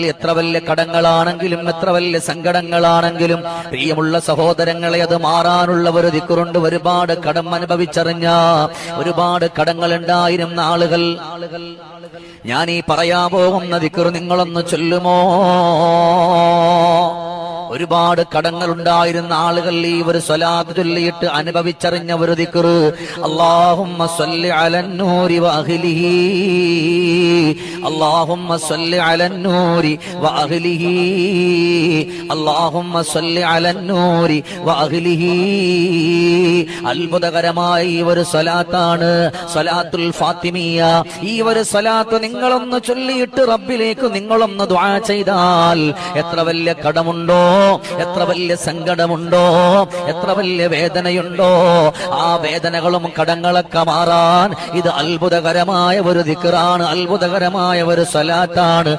എത്ര വലിയ കടങ്ങളാണെങ്കിലും എത്ര വലിയ സങ്കടങ്ങളാണെങ്കിലും പ്രിയമുള്ള സഹോദരങ്ങളെ, അത് മാറാനുള്ള ഒരു ദിക്റുണ്ട്. ഒരുപാട് കടം അനുഭവിച്ചറിഞ്ഞ, ഒരുപാട് കടങ്ങൾ ഉണ്ടായിരുന്ന ആളുകൾ, ഞാൻ ഈ പറയാൻ പോകുന്ന ദിക്ർ നിങ്ങളൊന്ന് ചൊല്ലുമോ? ഒരുപാട് കടങ്ങൾ ഉണ്ടായിരുന്ന ആളുകൾ ഈ ഒരു സ്വലാത്ത് ചൊല്ലിയിട്ട് അനുഭവിച്ചറിഞ്ഞ ഒരു ദിക്ർ. അല്ലാഹുമ്മ സ്വല്ലി അലന്നൂരി വഅഹ്ലിഹി, അല്ലാഹുമ്മ സ്വല്ലി അലന്നൂരി വഅഹ്ലിഹി, അല്ലാഹുമ്മ സ്വല്ലി അലന്നൂരി വഅഹ്ലിഹി. അത്ഭുതകരമായ ഈ ഒരു സ്വലാത്താണ് സ്വലാത്തുൽ ഫാത്തിമിയ. ഈ ഒരു സ്വലാത്ത് നിങ്ങളൊന്ന് ചൊല്ലിയിട്ട് റബ്ബിലേക്ക് നിങ്ങളൊന്ന് ദുആ ചെയ്താൽ, എത്ര വലിയ കടമുണ്ടോ, എത്ര വലിയ സങ്കടമുണ്ടോ, എത്ര വലിയ വേദനയുണ്ടോ, ആ വേദനകളും കടങ്ങളൊക്കെ മാറാൻ ഇത് അത്ഭുതകരമായ ഒരു ദിക്റാണ്, അത്ഭുതകരമായ ഒരു സ്വലാത്താണ്.